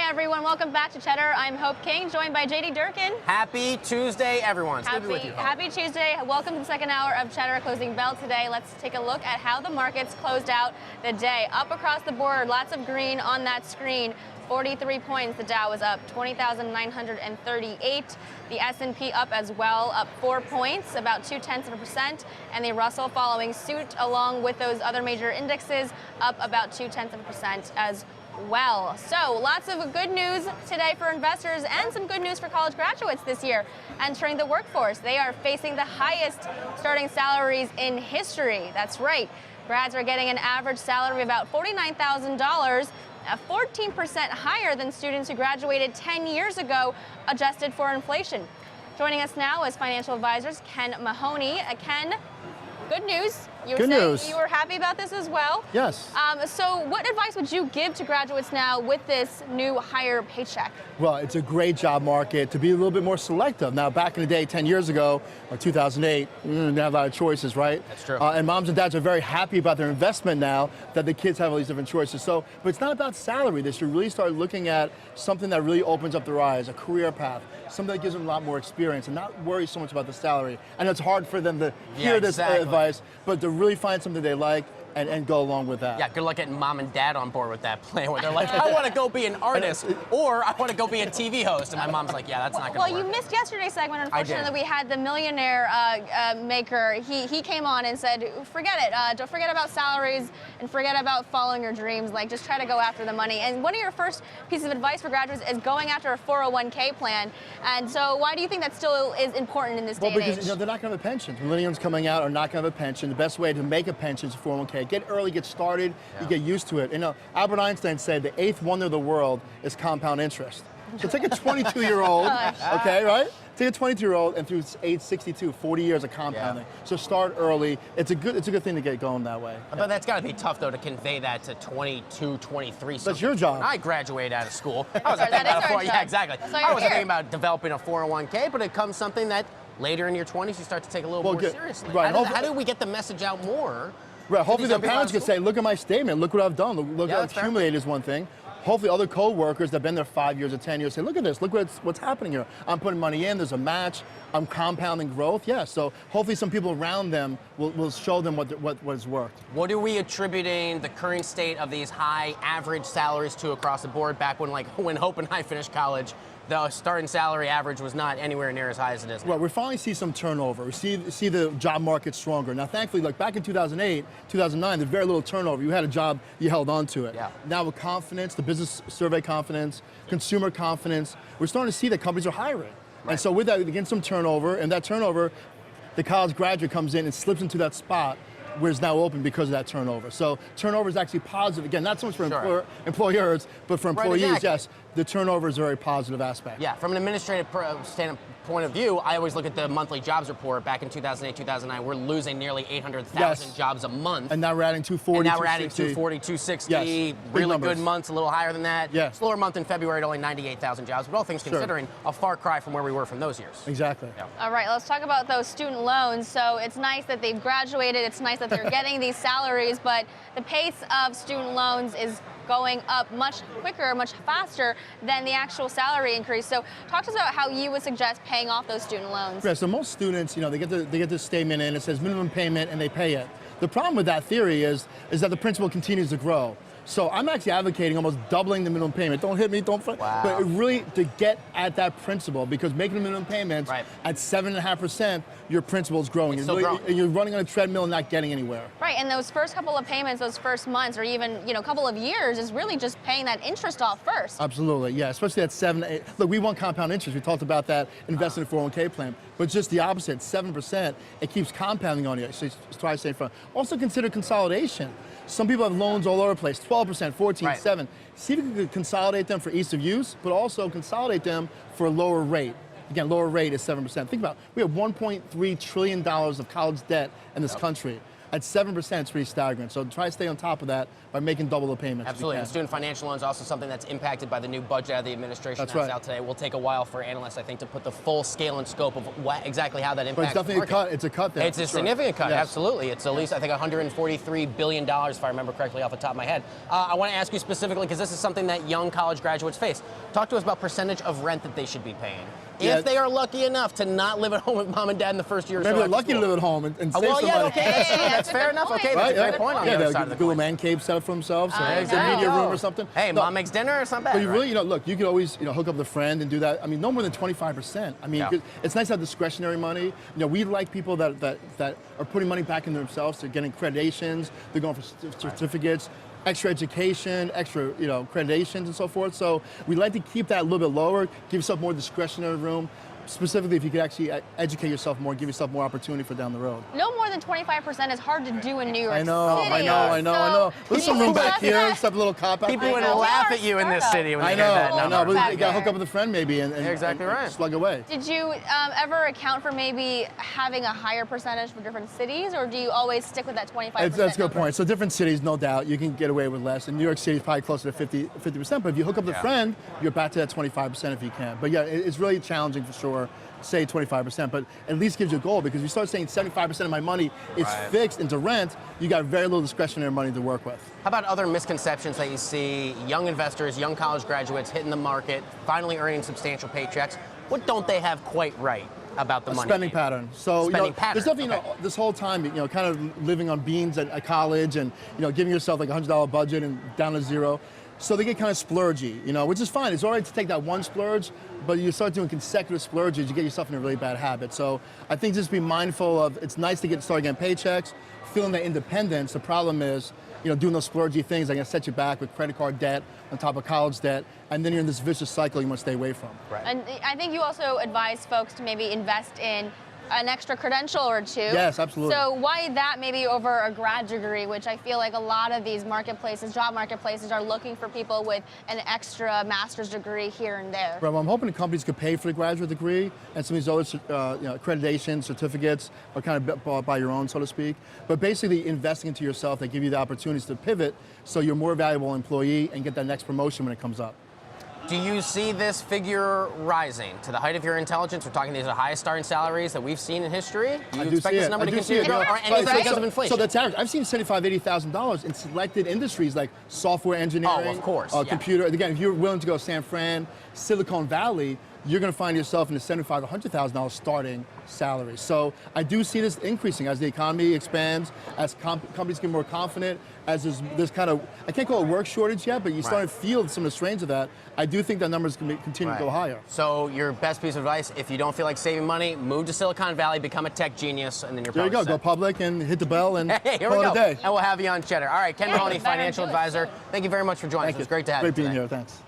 everyone, welcome back to Cheddar. I'm Hope King, joined by JD Durkin. Happy Tuesday, everyone. It's good to be with you, Hope. Happy Tuesday. Welcome to the second hour of Cheddar Closing Bell today. Let's take a look at how the markets closed out the day. Up across the board, lots of green on that screen. 43 points. The Dow was up 20,938. The S&P up as well, up 4 points, about 0.2%, and the Russell following suit along with those other major indexes, up about 0.2% as well. So lots of good news today for investors and some good news for college graduates this year entering the workforce. They are facing the highest starting salaries in history. That's right. Grads are getting an average salary of about $49,000, 14% higher than students who graduated 10 years ago, adjusted for inflation. Joining us now is financial advisors Ken Mahoney. Ken, good news. You were happy about this as well? Yes. So what advice would you give to graduates now with this new higher paycheck? Well, it's a great job market to be a little bit more selective. Now, back in the day, 10 years ago, or 2008, we didn't have a lot of choices, right? That's true. And moms and dads are very happy about their investment now that the kids have all these different choices. So, but it's not about salary. They should really start looking at something that really opens up their eyes, a career path, something that gives them a lot more experience and not worry so much about the salary. I know it's hard for them to hear this advice, but to really find something they like and go along with that. Yeah, good luck getting mom and dad on board with that plan where they're like, I want to go be an artist or I want to go be a TV host. And my mom's like, yeah, that's not going to work. Well, you missed yesterday's segment, unfortunately. We had the millionaire maker. He came on and said, forget it. Don't forget about salaries and forget about following your dreams. Like, just try to go after the money. And one of your first pieces of advice for graduates is going after a 401k plan. And so why do you think that still is important in this day and age? Well, because they're not going to have a pension. Millennials coming out are not going to have a pension. The best way to make a pension is a 401k. Get early, get started, you get used to it. You know, Albert Einstein said the 8th wonder of the world is compound interest. So take a 22-year-old, okay, right? Take a 22-year-old and through age 62, 40 years of compounding. So start early. It's a good thing to get going that way. But that's got to be tough, though, to convey that to 22, 23. That's your job. When I graduated out of school, I wasn't thinking about yeah, exactly. I wasn't thinking about developing a 401k, but it comes something that later in your 20s you start to take a little more seriously. Right. How do we get the message out more? Right, hopefully their parents can say, look at my statement, look what I've done, look what I've accumulated is one thing. Hopefully other co-workers that have been there 5 years or 10 years say, look at this, look what's happening here. I'm putting money in, there's a match, I'm compounding growth, yeah. So hopefully some people around them will show them what has worked. What are we attributing the current state of these high average salaries to across the board back when Hope and I finished college? The starting salary average was not anywhere near as high as it is now. Well, we finally see some turnover. We see the job market stronger. Now, thankfully, like back in 2008, 2009, there's very little turnover. You had a job, you held on to it. Yeah. Now with confidence, the business survey confidence, consumer confidence, we're starting to see that companies are hiring. Right. And so with that, again, some turnover, and that turnover, the college graduate comes in and slips into that spot where it's now open because of that turnover. So turnover is actually positive. Again, not so much for employers, but for employees, yes. The turnover is a very positive aspect. Yeah, from an administrative standpoint of view, I always look at the monthly jobs report. Back in 2008, 2009, we're losing nearly 800,000 jobs a month. And now we're adding 240, and now we're adding 240, 260. Yes. Really good months, a little higher than that. Yes. Slower month in February at only 98,000 jobs. But all things considering, a far cry from where we were from those years. Exactly. Yeah. All right, let's talk about those student loans. So it's nice that they've graduated. It's nice that they're getting these salaries, but the pace of student loans is going up much quicker, much faster than the actual salary increase. So talk to us about how you would suggest paying off those student loans. Yeah, so most students, you know, they get this statement in, it says minimum payment and they pay it. The problem with that theory is that the principal continues to grow. So I'm actually advocating almost doubling the minimum payment. Don't hit me, don't fight. Wow. But really to get at that principal, because making the minimum payments at 7.5%, your principal is growing. You're running on a treadmill and not getting anywhere. Right, and those first couple of payments, those first months, or even a couple of years, is really just paying that interest off first. Absolutely, yeah, especially at 7, 8. Look, we want compound interest. We talked about that investing in a 401k plan, but just the opposite, 7%, it keeps compounding on you. So try to stay in front. Also consider consolidation. Some people have loans all over the place, 12%, 14, 7. See if you can consolidate them for ease of use, but also consolidate them for a lower rate. Again, lower rate is 7%. Think about it. We have $1.3 trillion of college debt in this country. at 7%, it's pretty staggering. So try to stay on top of that by making double the payments. Absolutely. And student financial loans also something that's impacted by the new budget out of the administration that's out today. It will take a while for analysts, I think, to put the full scale and scope of exactly how that impacts. But it's definitely a cut. It's a cut there. It's a significant cut. Yes. Absolutely. It's at least, I think, $143 billion, if I remember correctly off the top of my head. I want to ask you specifically, because this is something that young college graduates face. Talk to us about percentage of rent that they should be paying. If they are lucky enough to not live at home with mom and dad in the first year or so. Maybe they're lucky to live at home and save some money. Okay, that's true. That's fair enough. Okay, that's a great point on the other side of the coin. Google man cave set up for themselves, or a exactly. media room or something. Hey, mom makes dinner or something. But you really, look, you could always, hook up with a friend and do that. I mean, no more than 25%. I mean, it's nice to have discretionary money. We like people that are putting money back into themselves. They're getting accreditations. They're going for certificates. Extra education, extra accreditations and so forth. So we like to keep that a little bit lower, give yourself more discretionary room. Specifically, if you could actually educate yourself more, give yourself more opportunity for down the road. No more than 25% is hard to do in New York City. I know. There's some room back here, except a little cop out. People would laugh at you in this city when they hear that number. I know, but you got to hook up with a friend maybe and exactly right. Slug away. Did you ever account for maybe having a higher percentage for different cities, or do you always stick with that 25%? That's a good point. So different cities, no doubt, you can get away with less. In New York City, it's probably closer to 50%, but if you hook up with a friend, you're back to that 25% if you can. But yeah, it's really challenging for sure. Say 25%, but at least gives you a goal, because if you start saying 75% of my money is fixed into rent, you got very little discretionary money to work with. How about other misconceptions that you see young investors, young college graduates hitting the market, finally earning substantial paychecks? What don't they have quite right about the money? Spending pattern. So there's definitely this whole time kind of living on beans at college and giving yourself like a $100 budget and down to zero. So they get kind of splurgy, which is fine. It's all right to take that one splurge, but you start doing consecutive splurges, you get yourself in a really bad habit. So I think just be mindful of, it's nice to start getting paychecks, feeling that independence. The problem is, doing those splurgy things are going to set you back with credit card debt on top of college debt, and then you're in this vicious cycle you want to stay away from. Right. And I think you also advise folks to maybe invest in an extra credential or two. Yes, absolutely. So why that maybe over a grad degree, which I feel like a lot of these marketplaces, job marketplaces, are looking for people with an extra master's degree here and there. Right, well, I'm hoping the companies could pay for the graduate degree, and some of these other accreditation certificates are kind of bought by your own, so to speak. But basically investing into yourself, they give you the opportunities to pivot so you're a more valuable employee and get that next promotion when it comes up. Do you see this figure rising to the height of your intelligence? We're talking these are the highest starting salaries that we've seen in history. Do you expect this number to continue to grow? Or any because of inflation? So that's average. I've seen $75,000, $80,000 in selected industries like software engineering, of course, computer. Again, if you're willing to go San Fran, Silicon Valley, you're going to find yourself in the $75,000 to $100,000 starting salary. So I do see this increasing as the economy expands, as companies get more confident, as there's kind of, I can't call it a work shortage yet, but you start to feel some of the strains of that. I do think that number is going to continue to go higher. So your best piece of advice, if you don't feel like saving money, move to Silicon Valley, become a tech genius, and then you're probably There you go, set. go public and hit the bell and here call we it go. a day. And we'll have you on Cheddar. All right, Ken Mahoney, financial advisor. Thank you very much for joining us. It was great to have you Great being today. here, thanks.